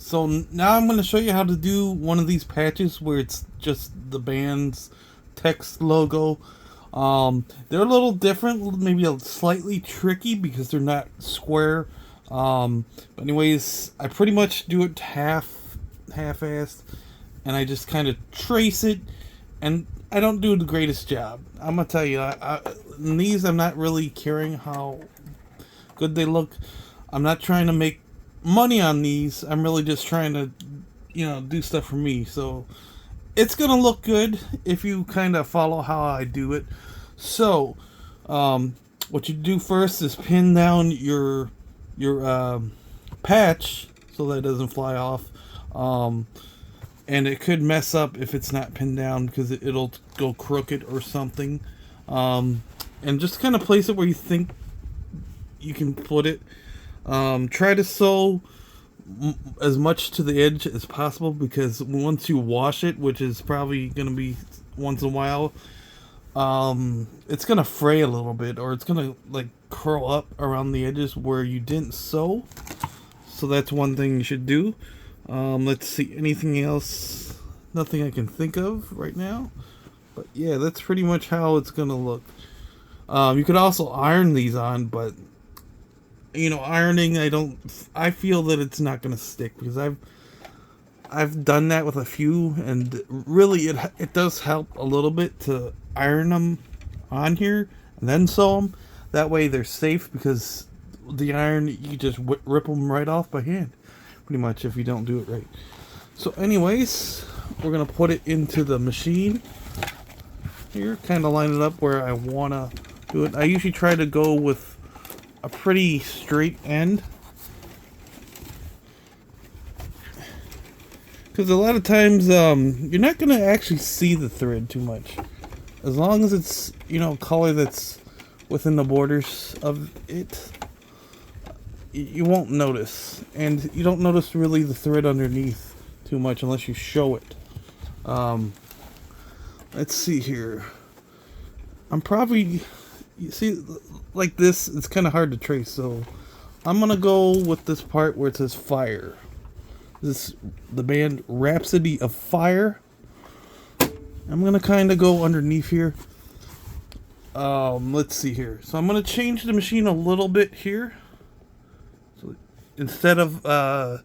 So now I'm going to show you how to do one of these patches where it's just the band's text logo. They're a little different, maybe a slightly tricky because they're not square. But anyways, I pretty much do it half-assed, and I just kind of trace it, and I don't do the greatest job. I'm gonna tell you, in these I'm not really caring how good they look. I'm not trying to make money on these. I'm really just trying to, do stuff for me. So it's gonna look good if you kind of follow how I do it. So, what you do first is pin down your patch so that it doesn't fly off. And it could mess up if it's not pinned down because it'll go crooked or something. And just kind of place it where you think you can put it. Try to sew as much to the edge as possible because once you wash it, which is probably going to be once in a while, it's going to fray a little bit, or it's going to like curl up around the edges where you didn't sew. So that's one thing you should do. Let's see, anything else? Nothing I can think of right now. But yeah, that's pretty much how it's going to look. You could also iron these on, but ironing, I feel that it's not going to stick because I've done that with a few, and really it does help a little bit to iron them on here and then sew them. That way they're safe because the iron, you just rip them right off by hand, pretty much, if you don't do it right. So anyways, we're going to put it into the machine here, kind of line it up where I want to do it. I usually try to go with a pretty straight end because a lot of times you're not going to actually see the thread too much as long as it's color that's within the borders of it. You won't notice, and you don't notice really the thread underneath too much unless you show it. Let's see here. I'm probably, you see, like this, it's kind of hard to trace, so I'm gonna go with this part where it says fire. This, the band Rhapsody of Fire. I'm gonna kind of go underneath here. Let's see here. So I'm gonna change the machine a little bit here. So instead of the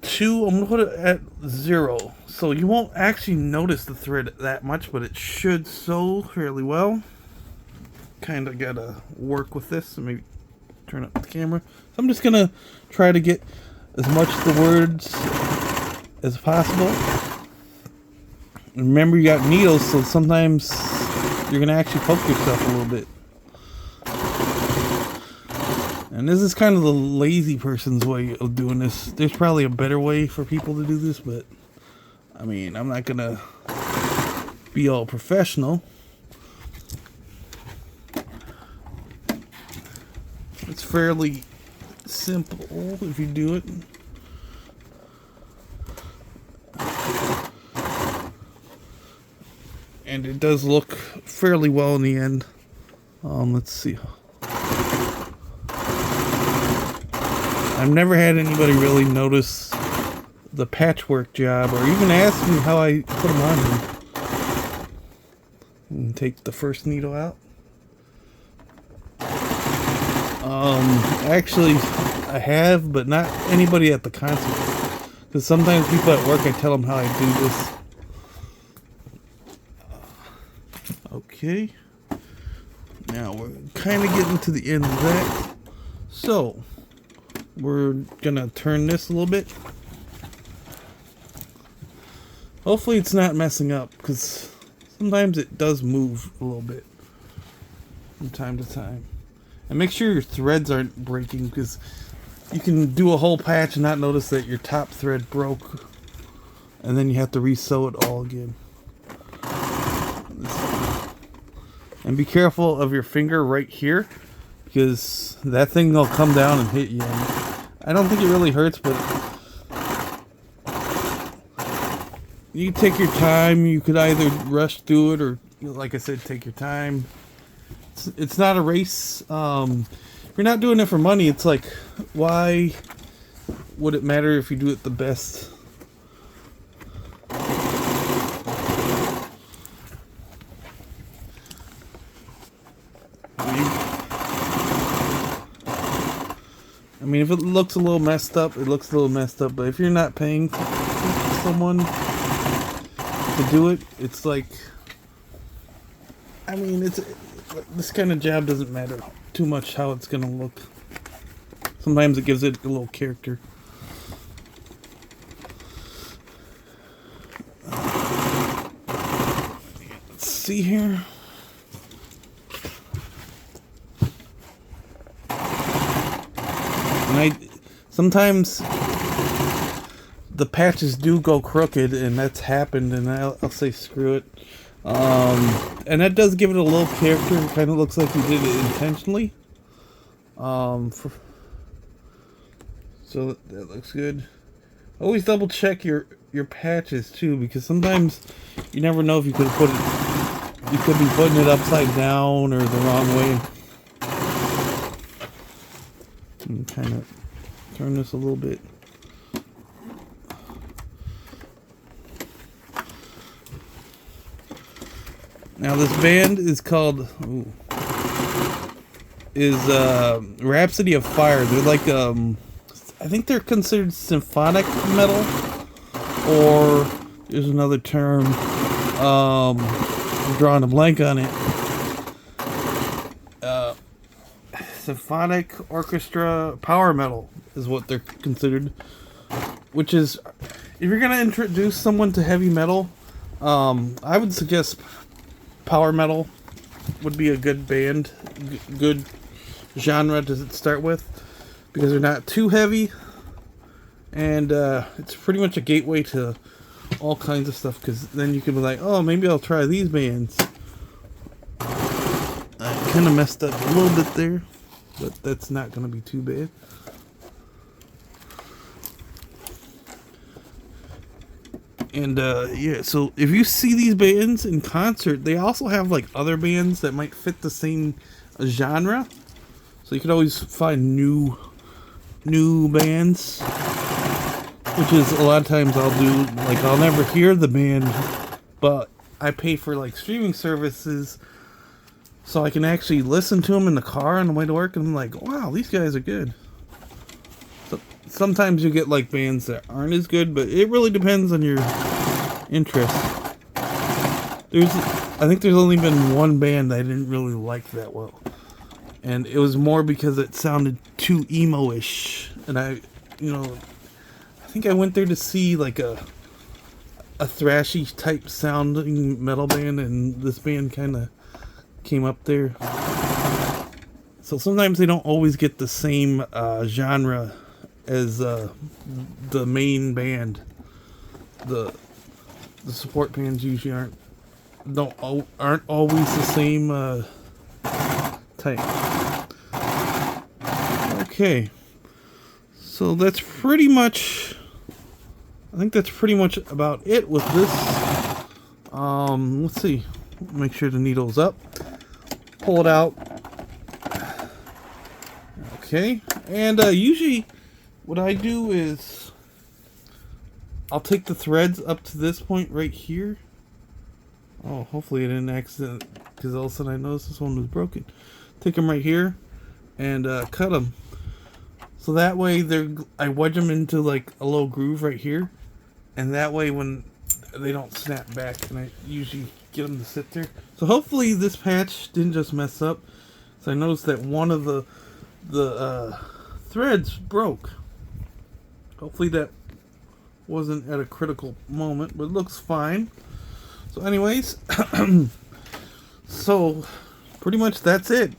2, I'm gonna put it at 0. So you won't actually notice the thread that much, but it should sew fairly well. Kind of gotta work with this, so maybe turn up the camera. So I'm just gonna try to get as much of the words as possible. Remember, you got needles, so sometimes you're gonna actually poke yourself a little bit. And this is kind of the lazy person's way of doing this. There's probably a better way for people to do this, but I mean, I'm not gonna be all professional. It's fairly simple if you do it. And it does look fairly well in the end. Let's see. I've never had anybody really notice the patchwork job or even ask me how I put them on here. And take the first needle out. Actually, I have, but not anybody at the concert. Because sometimes people at work, I tell them how I do this. Okay. Now we're kind of getting to the end of that. So, we're gonna turn this a little bit. Hopefully it's not messing up, because sometimes it does move a little bit from time to time. And make sure your threads aren't breaking, because you can do a whole patch and not notice that your top thread broke, and then you have to re-sew it all again. And be careful of your finger right here, because that thing will come down and hit you. I don't think it really hurts, but you can take your time. You could either rush through it or, like I said, take your time. It's not a race. If you're not doing it for money, it's like, why would it matter if you do it the best? I mean, if it looks a little messed up, it looks a little messed up. But if you're not paying someone to do it, it's like, I mean, this kind of job doesn't matter too much how it's gonna look. Sometimes it gives it a little character. Let's see here. And sometimes the patches do go crooked, and that's happened, and I'll say screw it. And that does give it a little character. It kind of looks like you did it intentionally. So that looks good. Always double check your patches too, because sometimes you never know if you could put it. You could be putting it upside down or the wrong way. And kind of turn this a little bit. Now this band is called Rhapsody of Fire. They're like I think they're considered symphonic metal, or there's another term. I'm drawing a blank on it. Symphonic orchestra power metal is what they're considered. Which is, if you're gonna introduce someone to heavy metal, I would suggest power metal would be a good band, good genre to start with, because they're not too heavy, and it's pretty much a gateway to all kinds of stuff, because then you can be like, oh, maybe I'll try these bands. I kind of messed up a little bit there, but that's not going to be too bad. And yeah, so if you see these bands in concert, they also have like other bands that might fit the same genre. So you could always find new bands, which is a lot of times I'll do. Like, I'll never hear the band, but I pay for like streaming services, so I can actually listen to them in the car on the way to work, and I'm like, wow, these guys are good. So sometimes you get like bands that aren't as good, but it really depends on your interest. I think there's only been one band I didn't really like that well, and it was more because it sounded too emo-ish, and I think I went there to see like a thrashy type sounding metal band, and this band kind of came up there. So sometimes they don't always get the same genre as the main band. The support bands usually aren't always the same type. Okay, so that's pretty much. I think that's pretty much about it with this. Let's see. Make sure the needle's up. Pull it out. Okay. And usually what I do is I'll take the threads up to this point right here. Oh, hopefully I didn't accident, because all of a sudden I noticed this one was broken. Take them right here and cut them. So that way I wedge them into like a little groove right here. And that way when they don't snap back, and I usually get them to sit there. So hopefully this patch didn't just mess up. So I noticed that one of the threads broke. Hopefully that wasn't at a critical moment, but it looks fine. So anyways, so pretty much that's it.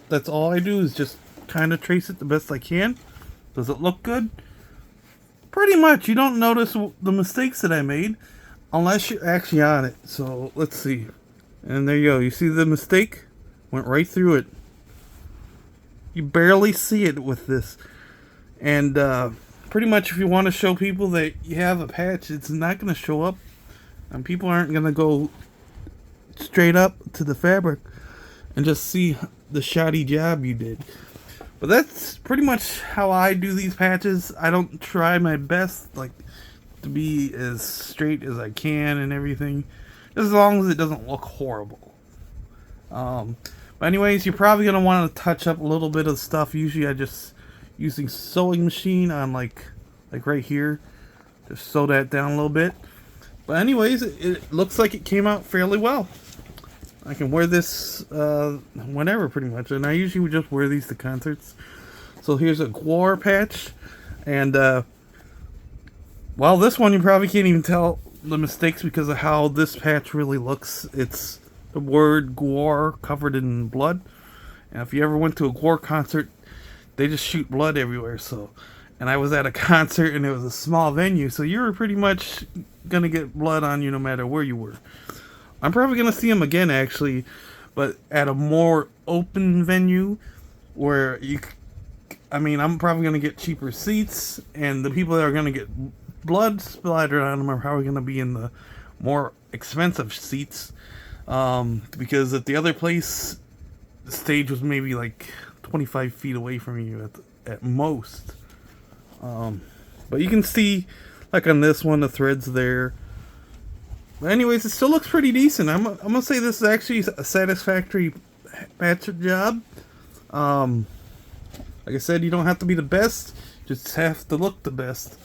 That's all I do is just kind of trace it the best I can. Does it look good? Pretty much. You don't notice the mistakes that I made unless you're actually on it. So let's see. And there you go. You see the mistake? Went right through it. You barely see it with this. And pretty much if you want to show people that you have a patch, it's not going to show up. And people aren't going to go straight up to the fabric and just see the shoddy job you did. But that's pretty much how I do these patches. I don't try my best like to be as straight as I can and everything, just as long as it doesn't look horrible. But anyways, you're probably gonna want to touch up a little bit of stuff. Usually, I just using sewing machine on like right here, just sew that down a little bit. But anyways, it looks like it came out fairly well. I can wear this whenever, pretty much, and I usually would just wear these to concerts. So here's a Gwar patch, and well, this one you probably can't even tell the mistakes because of how this patch really looks. It's the word Gwar covered in blood. And if you ever went to a Gwar concert, they just shoot blood everywhere. So, and I was at a concert and it was a small venue, so you were pretty much gonna get blood on you no matter where you were. I'm probably gonna see them again actually, but at a more open venue where I'm probably gonna get cheaper seats, and the people that are gonna get blood splattered on them are probably going to be in the more expensive seats, because at the other place the stage was maybe like 25 feet away from you at most. But you can see like on this one the threads there. But anyways, it still looks pretty decent. I'm gonna say this is actually a satisfactory patch job. Like I said, you don't have to be the best, just have to look the best.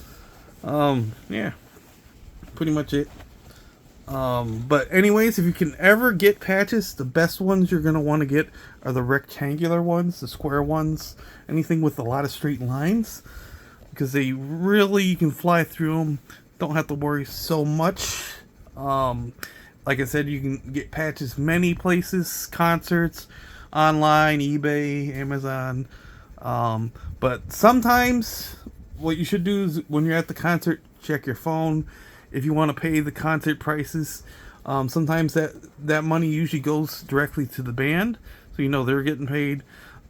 Yeah, pretty much it. But anyways, if you can ever get patches, the best ones you're going to want to get are the rectangular ones, the square ones, anything with a lot of straight lines, because they really, you can fly through them, don't have to worry so much. Like I said, you can get patches many places, concerts, online, eBay, Amazon. But sometimes what you should do is when you're at the concert, check your phone. If you want to pay the concert prices, sometimes that money usually goes directly to the band, so you know they're getting paid.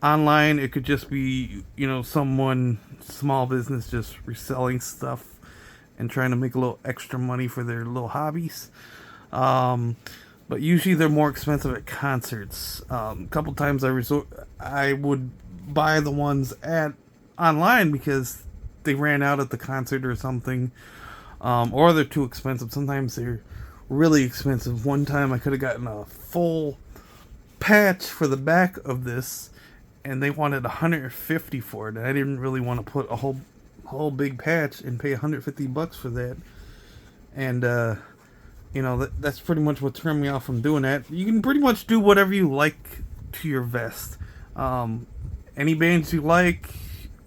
Online, it could just be, someone, small business, just reselling stuff and trying to make a little extra money for their little hobbies. But usually they're more expensive at concerts. A couple times I would buy the ones online because they ran out at the concert or something, or they're too expensive. Sometimes they're really expensive. One time I could have gotten a full patch for the back of this, and they wanted $150 for it, and I didn't really want to put a whole big patch and pay $150 for that. And that's pretty much what turned me off from doing that. You can pretty much do whatever you like to your vest. Any bands you like,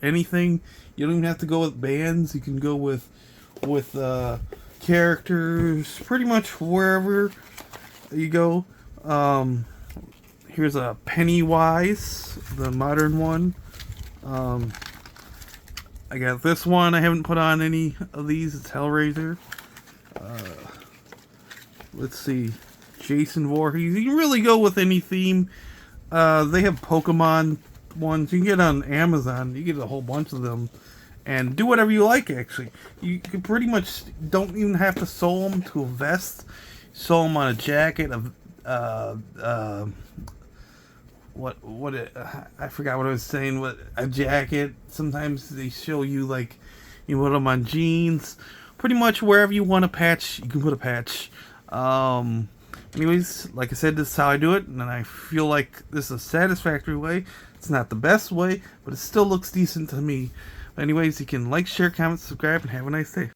anything. You don't even have to go with bands. You can go with characters, pretty much wherever you go. Here's a Pennywise, the modern one. I got this one. I haven't put on any of these. It's Hellraiser. Let's see, Jason Voorhees. You can really go with any theme. They have Pokemon ones. You can get on Amazon. You get a whole bunch of them. And do whatever you like, actually. You can pretty much don't even have to sew them to a vest. Sew them on a jacket. I forgot what I was saying. What, a jacket. Sometimes they show you, like, you put them on jeans. Pretty much wherever you want a patch, you can put a patch. Anyways, like I said, this is how I do it. And I feel like this is a satisfactory way. It's not the best way, but it still looks decent to me. Anyways, you can like, share, comment, subscribe, and have a nice day.